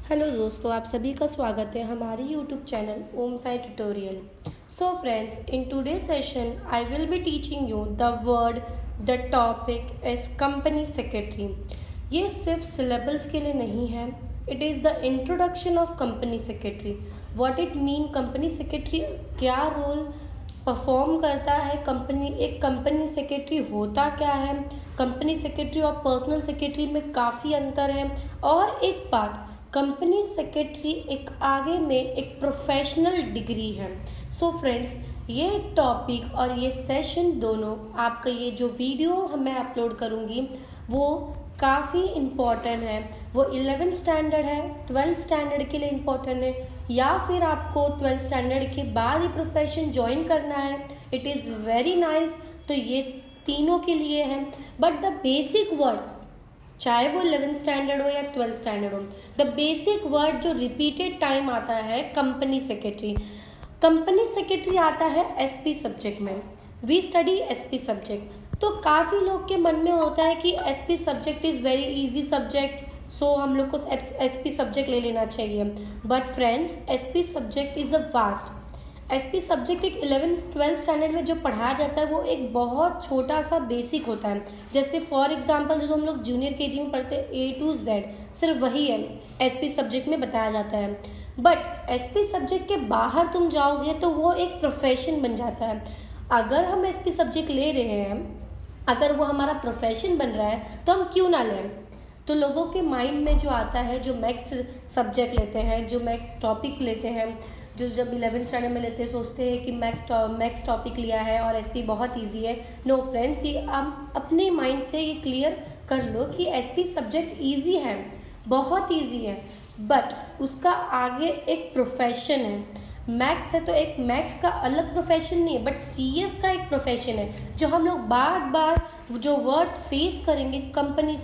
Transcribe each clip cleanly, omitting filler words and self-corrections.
Hello दोस्तों, आप सभी का स्वागत है हमारे YouTube channel Om Sai tutorial. So friends, in today session I will be teaching you the topic is company secretary. ये सिर्फ सिलेबस के लिए नहीं है, it is the introduction of company secretary. What it mean, company secretary क्या role perform करता है, एक कंपनी सेक्रेटरी होता क्या है, कंपनी सेक्रेटरी और पर्सनल सेक्रेटरी में काफ़ी अंतर है। और एक बात, कंपनी सेक्रेटरी आगे में एक प्रोफेशनल डिग्री है। सो फ्रेंड्स, ये टॉपिक और ये सेशन दोनों, आपका ये जो वीडियो मैं अपलोड करूँगी वो काफ़ी इम्पॉर्टेंट है। वो 11th स्टैंडर्ड है, 12th स्टैंडर्ड के लिए इम्पॉर्टेंट है, या फिर आपको 12th स्टैंडर्ड के बाद ही प्रोफेशन ज्वाइन करना है, इट इज़ वेरी नाइस। तो ये तीनों के लिए है। बट द बेसिक वर्ड, चाहे वो 11th स्टैंडर्ड हो या 12th स्टैंडर्ड हो, द बेसिक वर्ड जो रिपीटेड टाइम आता है कंपनी सेक्रेटरी। कंपनी सेक्रेटरी आता है एसपी सब्जेक्ट में। We study SP subject. तो काफ़ी लोग के मन में होता है कि SP subject is very easy subject, so हम लोग को एसपी सब्जेक्ट ले लेना चाहिए। But friends, SP subject is a vast. SP subject एक 11th 12th स्टैंडर्ड में जो पढ़ाया जाता है वो एक बहुत छोटा सा बेसिक होता है। जैसे फॉर एग्जांपल जो हम लोग जूनियर केजी में पढ़ते हैं A to Z, सिर्फ वही है एसपी सब्जेक्ट में बताया जाता है। बट एसपी सब्जेक्ट के बाहर तुम जाओगे तो वो एक प्रोफेशन बन जाता है। अगर हम एसपी सब्जेक्ट ले रहे हैं, अगर वो हमारा प्रोफेशन बन रहा है तो हम क्यों ना लें। तो लोगों के माइंड में जो आता है, जो मैथ्स सब्जेक्ट लेते हैं, जो मैथ्स टॉपिक लेते हैं, जो जब 11th स्टैंडर्ड में लेते हैं, सोचते हैं कि मैथ्स टॉपिक लिया है और एसपी बहुत इजी है। नो फ्रेंड्स, ये आप अपने माइंड से ये क्लियर कर लो कि एसपी सब्जेक्ट इजी है, बहुत इजी है, बट उसका आगे एक प्रोफेशन है। मैथ्स है तो एक मैथ्स का अलग प्रोफेशन नहीं है, बट सीएस का एक प्रोफेशन है जो हम लोग बार बार जो वर्ड फेस करेंगे, company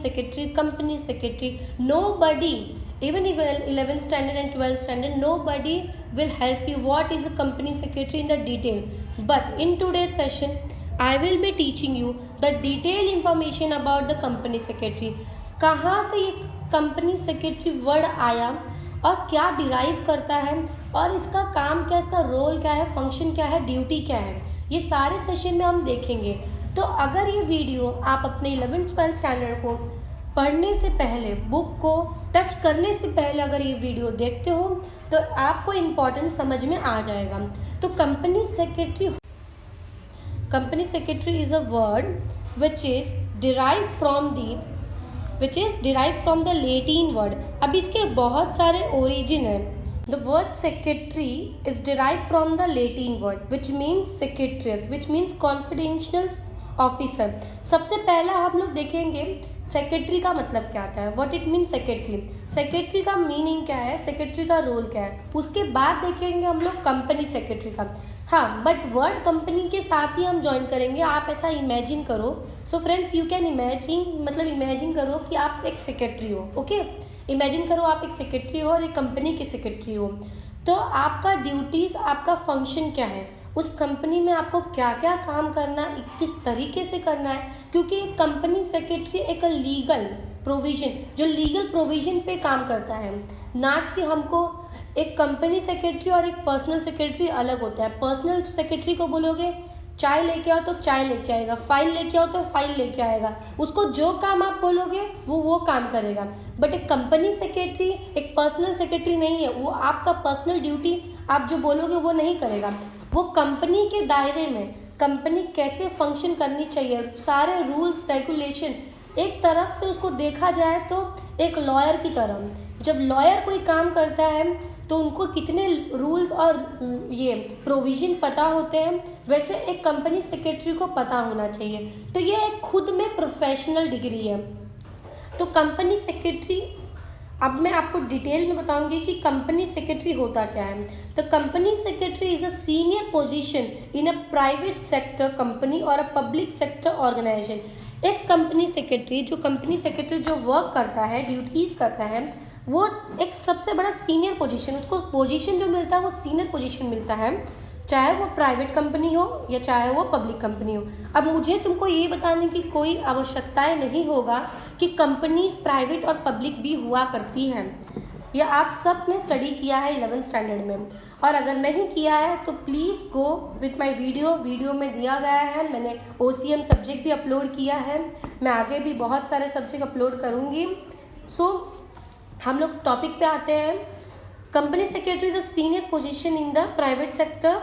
secretary. Nobody, even 11th standard and 12th standard, nobody will help you what is a company secretary in the detail. But in today's session, I will be teaching you the detailed information about the company secretary. कहाँ से ये company secretary word आया और क्या derive करता है, और इसका काम क्या, इसका रोल क्या है, फंक्शन क्या है, ड्यूटी क्या है, ये सारे सेशन में हम देखेंगे। तो अगर ये वीडियो आप अपने 11th 12th स्टैंडर्ड को पढ़ने से पहले, बुक को टच करने से पहले अगर ये वीडियो देखते हो तो आपको इम्पोर्टेंट समझ में आ जाएगा। तो company secretary is a word which is derive from the Latin word. अब इसके बहुत सारे ओरिजिन है। The word secretary is derive from the Latin word which means secretarius, which means confidential officer. सबसे पहला हम लोग देखेंगे सेक्रेटरी का मतलब क्या आता है, व्हाट इट मीन सेक्रेटरी का मीनिंग क्या है, सेक्रेटरी का रोल क्या है। उसके बाद देखेंगे हम लोग कंपनी सेक्रेटरी का। हाँ, बट वर्ड कंपनी के साथ ही हम ज्वाइन करेंगे। आप ऐसा इमेजिन करो। So friends, you can imagine करो कि आप एक सेक्रेटरी हो। ओके, इमेजिन करो आप एक सेक्रेटरी हो और एक कंपनी के सेक्रेटरी हो। तो आपका ड्यूटीज, आपका फंक्शन क्या है, उस कंपनी में आपको क्या क्या काम करना है, किस तरीके से करना है। क्योंकि एक कंपनी सेक्रेटरी एक लीगल प्रोविजन पे काम करता है, ना कि हमको एक कंपनी सेक्रेटरी और एक पर्सनल सेक्रेटरी अलग होता है। पर्सनल सेक्रेटरी को बोलोगे चाय लेके आओ तो चाय लेके आएगा, फाइल लेके आओ तो फाइल लेके आएगा, उसको जो काम आप बोलोगे वो काम करेगा। बट एक कंपनी सेक्रेटरी एक पर्सनल सेक्रेटरी नहीं है, वो आपका पर्सनल ड्यूटी आप जो बोलोगे वो नहीं करेगा। वो कंपनी के दायरे में कंपनी कैसे फंक्शन करनी चाहिए, सारे रूल्स रेगुलेशन, एक तरफ से उसको देखा जाए तो एक लॉयर की तरह। जब लॉयर कोई काम करता है तो उनको कितने रूल्स और ये प्रोविजन पता होते हैं, वैसे एक कंपनी सेक्रेटरी को पता होना चाहिए। तो ये एक खुद में प्रोफेशनल डिग्री है। तो कंपनी सेक्रेटरी, अब मैं आपको डिटेल में बताऊंगी कि कंपनी सेक्रेटरी होता क्या है। तो company secretary is a senior position in a private sector company और अ पब्लिक सेक्टर ऑर्गेनाइजेशन। एक कंपनी सेक्रेटरी जो वर्क करता है, ड्यूटीज करता है, वो एक सबसे बड़ा सीनियर पोजीशन, उसको पोजीशन जो मिलता है वो सीनियर पोजीशन मिलता है, चाहे वो प्राइवेट कंपनी हो या चाहे वो पब्लिक कंपनी हो। अब मुझे तुमको ये बताने की कोई आवश्यकताएं नहीं होगा कि कंपनीज प्राइवेट और पब्लिक भी हुआ करती हैं। या आप सब ने स्टडी किया है 11th स्टैंडर्ड में, और अगर नहीं किया है तो please go with my video में दिया गया है। मैंने OCM सब्जेक्ट भी अपलोड किया है, मैं आगे भी बहुत सारे सब्जेक्ट अपलोड करूँगी। सो हम लोग टॉपिक पे आते हैं। Company secretary is a senior position in the private sector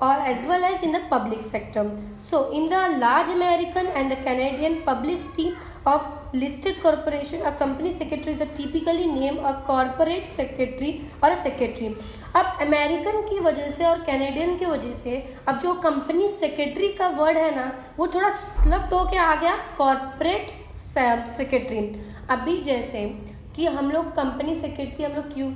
or as well as in the public sector. So in the large American and the Canadian publicity of listed corporation, a company secretary is a typically named a corporate secretary or a secretary. अब American की वजह से और Canadian की वजह से अब जो कंपनी सेक्रेटरी का वर्ड है ना, वो थोड़ा स्लफ्ट होके आ गया कॉर्पोरेट सेक्रेटरी। अभी जैसे कि हम लोग कंपनी सेक्रेटरी हम लोग क्यों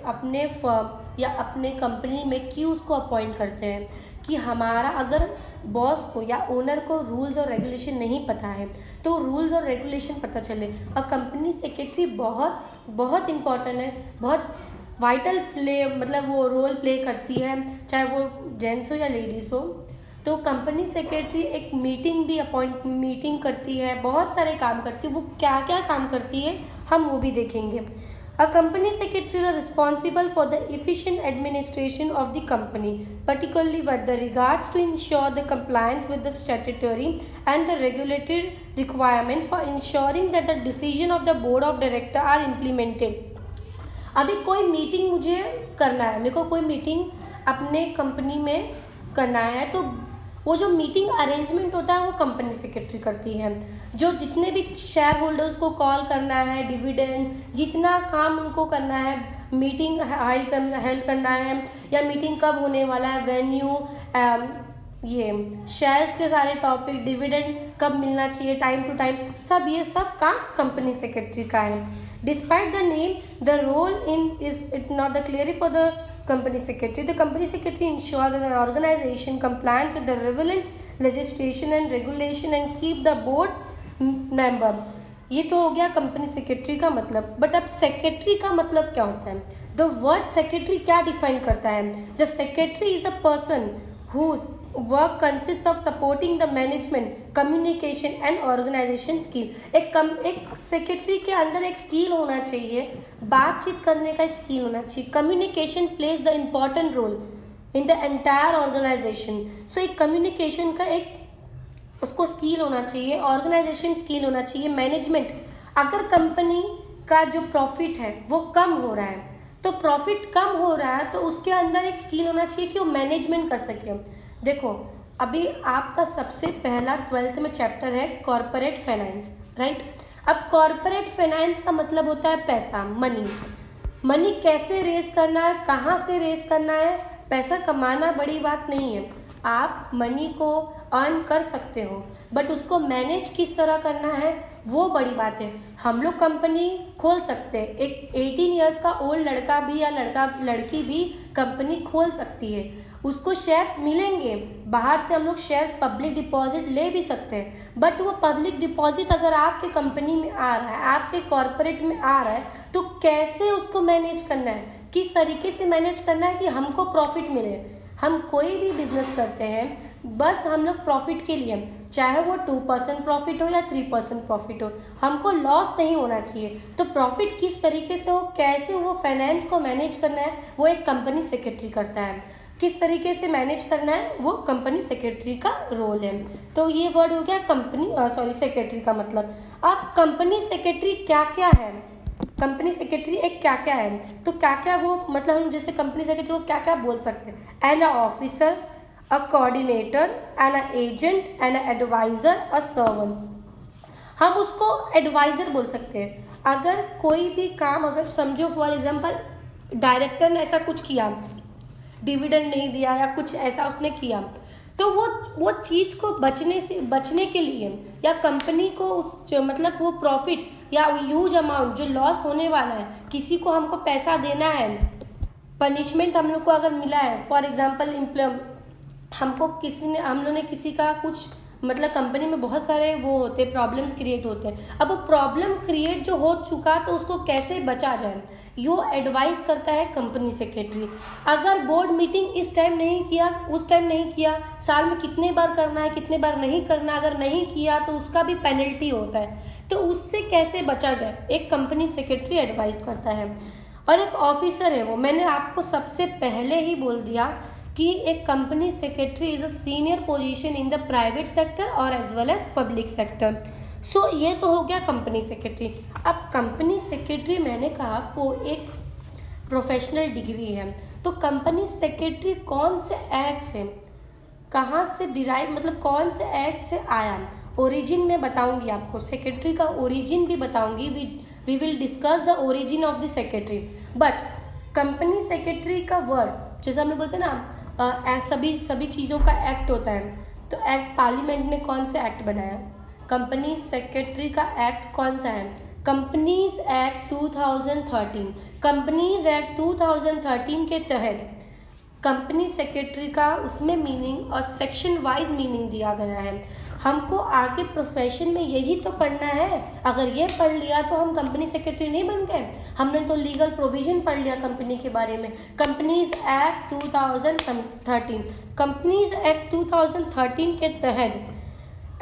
अपने फर्म या अपने कंपनी में क्यों उसको अपॉइंट करते हैं कि हमारा अगर बॉस को या ओनर को रूल्स और रेगुलेशन नहीं पता है तो रूल्स और रेगुलेशन पता चले। और कंपनी सेक्रेटरी बहुत बहुत इम्पॉर्टेंट है, बहुत वाइटल मतलब वो रोल प्ले करती है, चाहे वो जेंट्स हो या लेडीज़ हो। तो कंपनी सेक्रेटरी एक मीटिंग करती है, बहुत सारे काम करती है। वो क्या क्या काम करती है हम वो भी देखेंगे। A company secretary is responsible for the efficient administration of the company, particularly with the regards to ensure the compliance with the statutory and the regulatory requirement for ensuring that the decision of the board of director are implemented. अभी कोई meeting मुझे करना है, मेरे को कोई meeting अपने company में करना है, तो वो जो मीटिंग अरेंजमेंट होता है वो कंपनी सेक्रेटरी करती है। जो जितने भी शेयर होल्डर्स को कॉल करना है, डिविडेंड जितना काम उनको करना है, मीटिंग हेल्ड करना है या मीटिंग कब होने वाला है, वेन्यू, ये शेयर्स के सारे टॉपिक, डिविडेंड कब मिलना चाहिए टाइम टू टाइम, सब ये सब काम कंपनी सेक्रेटरी का है। Despite the name, the role in is it not the clear for the company secretary. The company secretary ensures that the organization complies with the relevant legislation and regulation and keep the board member. ये तो हो गया company secretary का मतलब। But अब secretary का मतलब क्या होता है? द वर्ड सेक्रेटरी क्या डिफाइन करता है? The secretary is a person whose work consists of supporting the management, communication and organization skill. एक सेक्रेटरी के अंदर एक स्किल होना चाहिए, बातचीत करने का एक स्किल होना चाहिए। Communication plays the important role in the entire organisation. So एक कम्युनिकेशन का एक उसको स्किल होना चाहिए, ऑर्गेनाइजेशन स्किल होना चाहिए, मैनेजमेंट। अगर कंपनी का जो प्रॉफिट है वो कम हो रहा है, तो प्रॉफिट कम हो रहा है तो उसके अंदर एक स्किल होना चाहिए कि वो मैनेजमेंट कर सके। देखो अभी आपका सबसे पहला 12th में चैप्टर है कॉर्पोरेट फाइनेंस, राइट। अब कॉर्पोरेट फाइनेंस का मतलब होता है पैसा, मनी कैसे रेज करना है, कहाँ से रेज करना है। पैसा कमाना बड़ी बात नहीं है, आप मनी को अर्न कर सकते हो, बट उसको मैनेज किस तरह करना है वो बड़ी बात है। हम लोग कंपनी खोल सकते हैं, एक 18 इयर्स का ओल्ड लड़का भी या लड़की भी कंपनी खोल सकती है, उसको शेयर्स मिलेंगे। बाहर से हम लोग शेयर्स पब्लिक डिपॉजिट ले भी सकते हैं, बट वो पब्लिक डिपॉजिट अगर आपके कंपनी में आ रहा है, आपके कॉर्पोरेट में आ रहा है, तो कैसे उसको मैनेज करना है, किस तरीके से मैनेज करना है कि हमको प्रॉफिट मिले। हम कोई भी बिजनेस करते हैं बस हम लोग प्रॉफिट के लिए, चाहे वो 2% प्रॉफिट हो या 3% प्रॉफिट हो, हमको लॉस नहीं होना चाहिए। तो प्रॉफिट किस तरीके से हो, कैसे वो फाइनेंस को मैनेज करना है, वो एक कंपनी सेक्रेटरी करता है। किस तरीके से मैनेज करना है वो कंपनी सेक्रेटरी का रोल है। तो ये वर्ड हो गया सेक्रेटरी का मतलब। अब कंपनी सेक्रेटरी क्या क्या है, कंपनी सेक्रेटरी एक क्या क्या है, तो क्या क्या वो मतलब हम जैसे कंपनी सेक्रेटरी को क्या क्या बोल सकते हैं। An a officer, a coordinator, an a agent, an a adviser, a servant. हम उसको एडवाइजर बोल सकते हैं। अगर कोई भी काम, अगर समझो फॉर एग्जांपल डायरेक्टर ने ऐसा कुछ किया, डिविडेंड नहीं दिया या कुछ ऐसा उसने किया, तो वो चीज़ को बचने के लिए या कंपनी को उस मतलब वो प्रॉफिट या ह्यूज अमाउंट जो लॉस होने वाला है, किसी को हमको पैसा देना है, पनिशमेंट हम लोग को अगर मिला है, फॉर एग्जांपल हम लोग ने किसी का कुछ मतलब कंपनी में बहुत सारे वो होते प्रॉब्लम्स क्रिएट होते हैं। अब वो प्रॉब्लम क्रिएट जो हो चुका तो उसको कैसे बचा जाए, यो एडवाइस करता है कंपनी सेक्रेटरी। अगर बोर्ड मीटिंग इस टाइम नहीं किया, उस टाइम नहीं किया, साल में कितने बार करना है, कितने बार नहीं करना, अगर नहीं किया तो उसका भी पेनल्टी होता है, तो उससे कैसे बचा जाए एक कंपनी सेक्रेटरी एडवाइस करता है। और एक ऑफिसर है वो। मैंने आपको सबसे पहले ही बोल दिया कि एक company secretary is a senior position in the private sector और as well as public sector. So ये तो हो गया कंपनी सेक्रेटरी। अब कंपनी सेक्रेटरी मैंने कहा वो एक प्रोफेशनल डिग्री है, तो कंपनी सेक्रेटरी कौन से एक्ट से, कहाँ से डिराइव, मतलब कौन से एक्ट से आया, ओरिजिन में बताऊंगी आपको, सेक्रेटरी का ओरिजिन भी बताऊंगी। We will discuss the origin of the secretary. But company secretary का वर्ड जैसे हम लोग बोलते हैं ना, सभी चीज़ों का एक्ट होता है, तो एक्ट पार्लियामेंट ने कौन से एक्ट बनाया, कंपनी सेक्रेटरी का एक्ट कौन सा है, कंपनीज एक्ट 2013। कंपनीज एक्ट 2013 के तहत कंपनी सेक्रेटरी का उसमें मीनिंग और सेक्शन वाइज मीनिंग दिया गया है। हमको आगे प्रोफेशन में यही तो पढ़ना है। अगर ये पढ़ लिया तो हम कंपनी सेक्रेटरी नहीं बन गए, हमने तो लीगल प्रोविजन पढ़ लिया कंपनी के बारे में। कंपनीज एक्ट 2013, कंपनीज एक्ट 2013 के तहत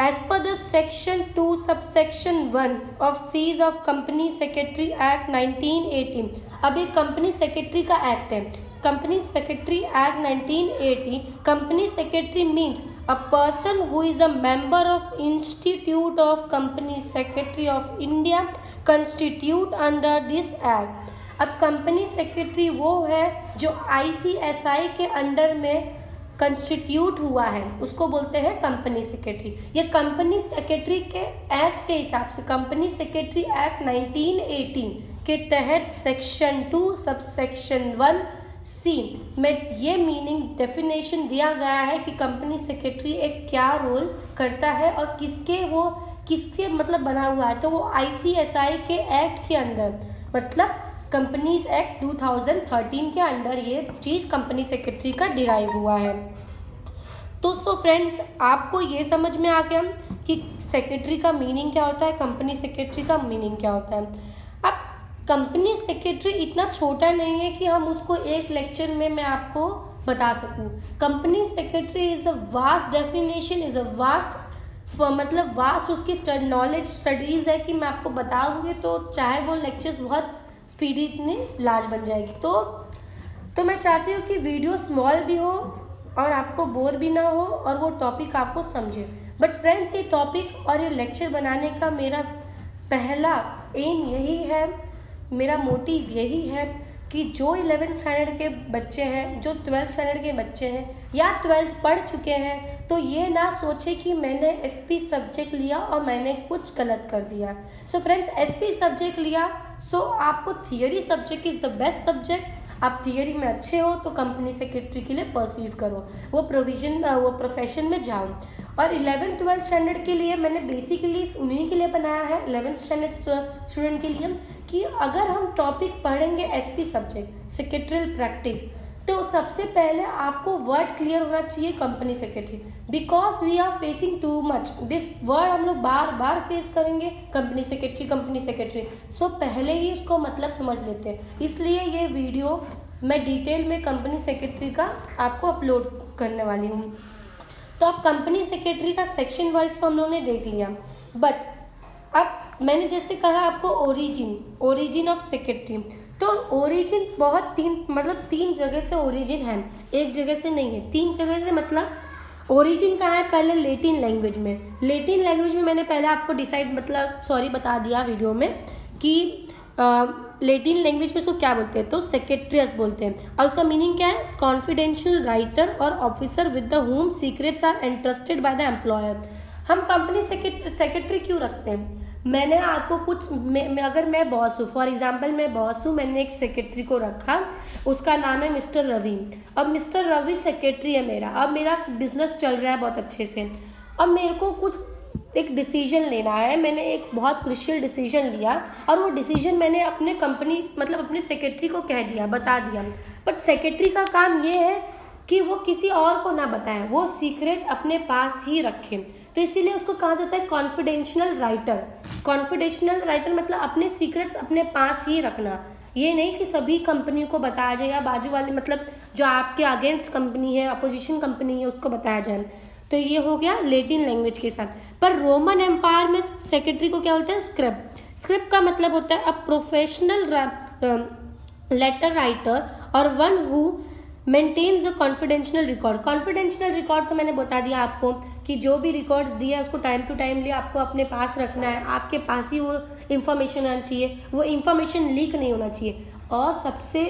as per the section 2 subsection 1 of सीज ऑफ कंपनी सेक्रेटरी एक्ट 1980। अब ये कंपनी सेक्रेटरी का एक्ट है, company secretary act 1980। Company secretary means a person who is a member of Institute of Company Secretary of India constitute under this act। अब company secretary वो है जो ICSI के under में कंस्टिट्यूट हुआ है, उसको बोलते हैं कंपनी सेक्रेटरी। ये कंपनी सेक्रेटरी के एक्ट के हिसाब से कंपनी सेक्रेटरी एक्ट 1980 के तहत सेक्शन 2 सबसेक्शन 1 सी में ये मीनिंग डेफिनेशन दिया गया है कि कंपनी सेक्रेटरी एक क्या रोल करता है और किसके मतलब बना हुआ है। तो वो ICSI के एक्ट के अंदर, मतलब कंपनीज एक्ट 2013 के अंडर ये चीज़ कंपनी सेक्रेटरी का डिराइव हुआ है। तो सो फ्रेंड्स, आपको ये समझ में आ गया कि सेक्रेटरी का मीनिंग क्या होता है, कंपनी सेक्रेटरी का मीनिंग क्या होता है। अब कंपनी सेक्रेटरी इतना छोटा नहीं है कि हम उसको एक लेक्चर में मैं आपको बता सकूं। Company secretary is a vast definition, is a vast मतलब वास्ट उसकी नॉलेज स्टडीज़ है कि मैं आपको बताऊंगी तो चाहे वो लेक्चर्स बहुत स्पीडी इतनी लार्ज बन जाएगी। तो मैं चाहती हूँ कि वीडियो स्मॉल भी हो और आपको बोर भी ना हो और वो टॉपिक आपको समझे। बट फ्रेंड्स, ये टॉपिक और ये लेक्चर बनाने का मेरा पहला एम यही है, मेरा मोटिव यही है कि जो 11th स्टैंडर्ड के बच्चे हैं, जो 12th स्टैंडर्ड के बच्चे हैं या 12th पढ़ चुके हैं, तो ये ना सोचे कि मैंने SP सब्जेक्ट लिया और मैंने कुछ गलत कर दिया। सो फ्रेंड्स, SP सब्जेक्ट लिया, सो आपको theory subject is the best subject. आप थियरी में अच्छे हो तो कंपनी सेक्रेटरी के लिए परसीव करो, वो प्रोफेशन में जाओ। और 11th 12th स्टैंडर्ड के लिए मैंने बेसिकली उन्हीं के लिए बनाया है, 11th स्टैंडर्ड स्टूडेंट के लिए, कि अगर हम टॉपिक पढ़ेंगे SP सब्जेक्ट सेक्रेटरियल प्रैक्टिस, तो सबसे पहले आपको वर्ड क्लियर होना चाहिए company secretary, because we are facing too much this word, हम लोग बार बार फेस करेंगे कंपनी सेक्रेटरी। सो पहले ही उसको मतलब समझ लेते हैं, इसलिए ये वीडियो मैं डिटेल में कंपनी सेक्रेटरी का आपको अपलोड करने वाली हूँ। तो अब कंपनी सेक्रेटरी का सेक्शन वाइज तो हम लोगों ने देख लिया, बट अब मैंने जैसे कहा आपको ओरिजिन ऑफ सेक्रेटरी, तो ओरिजिन बहुत तीन जगह से ओरिजिन है, एक जगह से नहीं है, 3 जगह से। मतलब ओरिजिन कहाँ है, पहले लेटिन लैंग्वेज में मैंने पहले आपको बता दिया वीडियो में कि लेटिन लैंग्वेज में उसको क्या बोलते हैं, तो सेक्रेटरीज बोलते हैं। और उसका मीनिंग क्या है, कॉन्फिडेंशियल राइटर और officer with the home secrets are entrusted by the employer. हम कंपनी सेक्रेटरी क्यों रखते हैं, मैंने आपको अगर मैं बॉस हूँ, फॉर एग्जांपल मैं बॉस हूँ, मैंने एक सेक्रेटरी को रखा, उसका नाम है मिस्टर रवि। अब मिस्टर रवि सेक्रेटरी है मेरा, अब मेरा बिजनेस चल रहा है बहुत अच्छे से, अब मेरे को कुछ एक डिसीजन लेना है, मैंने एक बहुत क्रुशियल डिसीजन लिया और वो डिसीजन मैंने अपने अपने सेक्रेटरी को कह दिया, बता दिया। बट सेक्रेटरी का काम ये है कि वो किसी और को ना बताएं, वो सीक्रेट अपने पास ही रखें, तो इसीलिए उसको कहा जाता है कॉन्फिडेंशियल राइटर मतलब अपने सीक्रेट्स अपने पास ही रखना, ये नहीं कि सभी कंपनियों को बताया जाए या बाजू वाले जो आपके अगेंस्ट कंपनी है, अपोजिशन कंपनी है, उसको बताया जाए। तो ये हो गया लेटिन लैंग्वेज के साथ। पर रोमन एम्पायर में सेक्रेटरी को क्या बोलते हैं, स्क्रिप्ट का मतलब होता है अ लेटर राइटर और one who maintains the confidential record. Confidential record तो मैंने बता दिया आपको कि जो भी रिकॉर्ड्स दिया है उसको टाइम टू टाइम लिए आपको अपने पास रखना है, आपके पास ही वो इन्फॉर्मेशन आना चाहिए, वो इन्फॉर्मेशन लीक नहीं होना चाहिए। और सबसे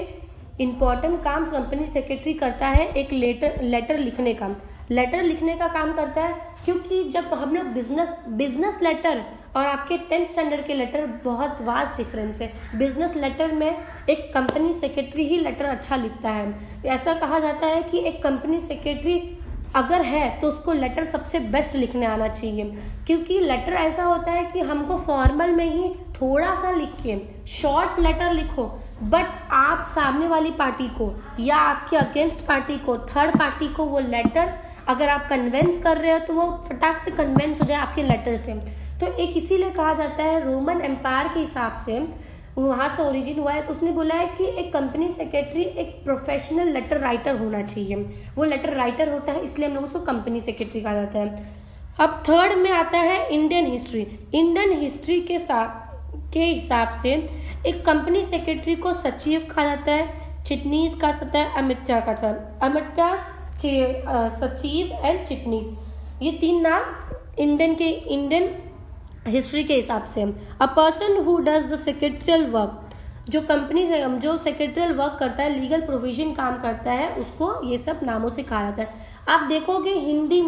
इम्पॉर्टेंट काम कंपनी सेक्रेटरी करता है एक लेटर लिखने का। लेटर लिखने का काम करता है क्योंकि जब हम लोग बिजनेस लेटर और आपके 10th स्टैंडर्ड के लेटर बहुत वास्ट डिफरेंस है। बिजनेस लेटर में एक कंपनी सेक्रेटरी ही लेटर अच्छा लिखता है। ऐसा कहा जाता है कि एक कंपनी सेक्रेटरी अगर है तो उसको लेटर सबसे बेस्ट लिखने आना चाहिए, क्योंकि लेटर ऐसा होता है कि हमको फॉर्मल में ही थोड़ा सा लिख के शॉर्ट लेटर लिखो, बट आप सामने वाली पार्टी को या आपके अगेंस्ट पार्टी को, थर्ड पार्टी को वो लेटर अगर आप कन्वेंस कर रहे हो तो वो फटाक से कन्वेंस हो जाए आपके लेटर से। तो एक इसीलिए कहा जाता है रोमन एम्पायर के हिसाब से वहाँ से ओरिजिन हुआ है। तो उसने बोला है कि एक कंपनी सेक्रेटरी एक प्रोफेशनल लेटर राइटर होना चाहिए। वो लेटर राइटर होता है, इसलिए हम लोग उसको कंपनी सेक्रेटरी कहा जाता है। अब थर्ड में आता है इंडियन हिस्ट्री। इंडियन हिस्ट्री के हिसाब से एक कंपनी सेक्रेटरी को सचिव कहा जाता है, चिटनीस कहा जाता है, अमित्या कहा जाता है। अमित्या, सचिव एंड चिटनीस, ये 3 नाम इंडियन हिस्ट्री के हिसाब से। A person who does the secretarial work, जो कंपनी से जो सेक्रेटरियल वर्क करता है, लीगल प्रोविजन काम करता है, उसको ये सब नामों से कहा जाता है। आप देखोगे हिंदी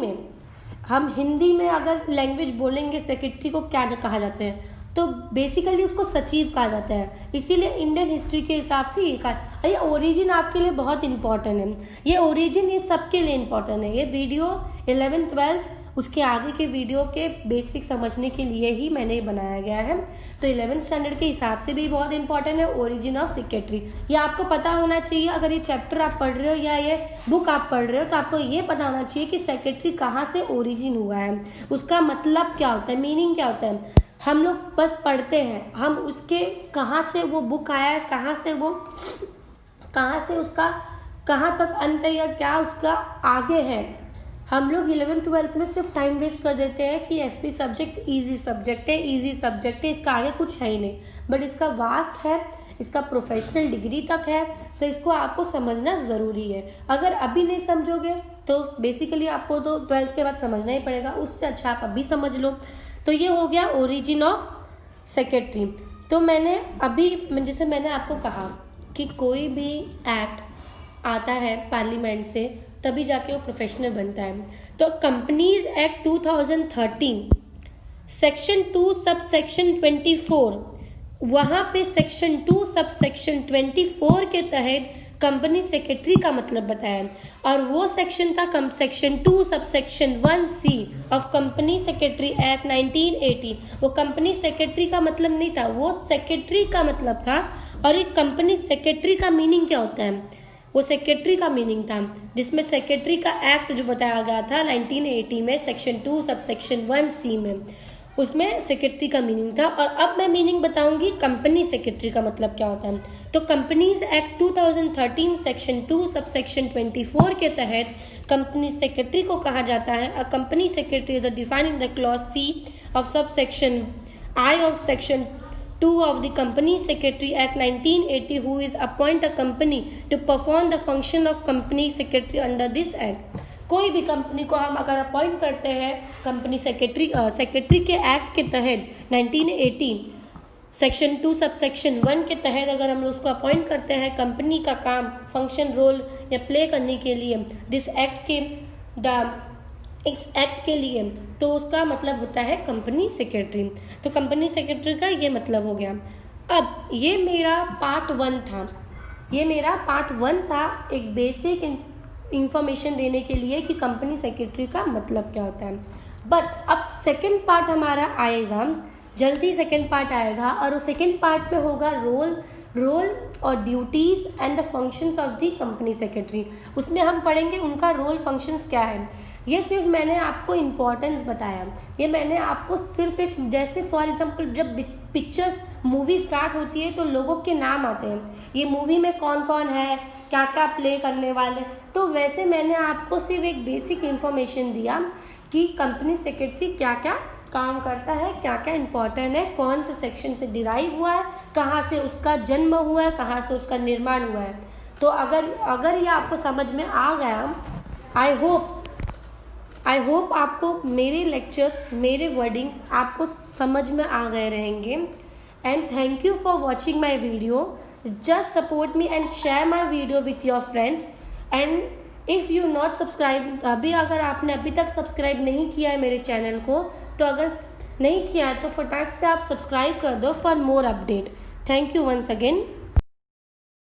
में अगर लैंग्वेज बोलेंगे सेक्रेटरी को क्या कहा जाता है, तो बेसिकली उसको सचिव कहा जाता है। इसीलिए इंडियन हिस्ट्री के हिसाब से ये कहा। ये ओरिजिन आपके लिए बहुत इंपॉर्टेंट है। ये ओरिजिन ये सबके लिए इंपॉर्टेंट है। ये वीडियो 11th 12th उसके आगे के वीडियो के बेसिक समझने के लिए ही मैंने बनाया गया है। तो 11th स्टैंडर्ड के हिसाब से भी बहुत इंपॉर्टेंट है ओरिजिन ऑफ सेक्रेटरी। ये आपको पता होना चाहिए। अगर ये चैप्टर आप पढ़ रहे हो या ये बुक आप पढ़ रहे हो तो आपको ये पता होना चाहिए कि सेक्रेटरी कहाँ से ओरिजिन हुआ है, उसका मतलब क्या होता है, मीनिंग क्या होता है। हम लोग बस पढ़ते हैं, हम उसके कहाँ से वो बुक आया है, कहाँ से उसका कहाँ तक अंत है या क्या उसका आगे है। हम लोग 11th 12th में सिर्फ टाइम वेस्ट कर देते हैं कि एसपी सब्जेक्ट इजी सब्जेक्ट है, इसका आगे कुछ है ही नहीं, बट इसका वास्ट है, इसका प्रोफेशनल डिग्री तक है, तो इसको आपको समझना ज़रूरी है। अगर अभी नहीं समझोगे तो बेसिकली आपको तो 12th के बाद समझना ही पड़ेगा, उससे अच्छा आप अभी समझ लो। तो ये हो गया ओरिजिन ऑफ सेक्रेटरी। तो जैसे मैंने आपको कहा कि कोई भी एक्ट आता है पार्लियामेंट से तभी जाके वो प्रोफेशनल बनता है। तो companies act 2013 section 2 sub section 24, वहाँ पे सेक्शन 2 सब सेक्शन 24 के तहत कंपनी सेक्रेटरी का मतलब बताया, और वो सेक्शन था section 2 sub section 1C of company secretary act 1980। वो कंपनी सेक्रेटरी का मतलब नहीं था, वो सेक्रेटरी का मतलब था। और एक कंपनी सेक्रेटरी का मीनिंग क्या होता है, वो सेक्रेटरी का मीनिंग था, जिसमें सेक्रेटरी का एक्ट जो बताया गया था 1980 में सेक्शन 2 सब सेक्शन 1C में, उसमें सेक्रेटरी का मीनिंग था। और अब मैं मीनिंग बताऊंगी कंपनी सेक्रेटरी का मतलब क्या होता है। तो companies act 2013 section 2 sub section 24 के तहत कंपनी सेक्रेटरी को कहा जाता है a company secretary is defined in the clause C of sub section I of section 2 of the Company Secretary Act 1980 who is appoint a company to perform the function of company secretary under this act। कोई भी company को हम अगर appoint करते हैं company secretary के act के तहत 1980 सेक्शन 2 सब सेक्शन 1 के तहत अगर हम उसको अपॉइंट करते हैं कंपनी का काम, फंक्शन, रोल या प्ले करने के लिए इस एक्ट के लिए, तो उसका मतलब होता है कंपनी सेक्रेटरी। तो कंपनी सेक्रेटरी का ये मतलब हो गया। अब ये मेरा पार्ट 1 था एक बेसिक इंफॉर्मेशन देने के लिए कि कंपनी सेक्रेटरी का मतलब क्या होता है। बट अब सेकंड पार्ट हमारा आएगा, जल्दी सेकंड पार्ट आएगा, और उस सेकंड पार्ट में होगा रोल और duties and the functions of the company secretary. उसमें हम पढ़ेंगे उनका रोल फंक्शंस क्या है। ये सिर्फ मैंने आपको इम्पोर्टेंस बताया, ये मैंने आपको सिर्फ एक, जैसे फॉर एग्जांपल जब पिक्चर्स मूवी स्टार्ट होती है तो लोगों के नाम आते हैं, ये मूवी में कौन कौन है, क्या क्या प्ले करने वाले, तो वैसे मैंने आपको सिर्फ एक बेसिक इन्फॉर्मेशन दिया कि कंपनी सेक्रेटरी क्या क्या काम करता है, क्या क्या इम्पोर्टेंट है, कौन से सेक्शन से डिराइव हुआ है, कहाँ से उसका जन्म हुआ है, कहाँ से उसका निर्माण हुआ है। तो अगर ये आपको समझ में आ गया, आई होप आपको मेरे लेक्चर्स, मेरे वर्डिंग्स आपको समझ में आ गए रहेंगे। And thank you for watching my video. Just support me and share my video with your friends. And if you not subscribe, अगर आपने अभी तक सब्सक्राइब नहीं किया है मेरे चैनल को, तो अगर नहीं किया है तो फटाक से आप सब्सक्राइब कर दो for more update. Thank you once again.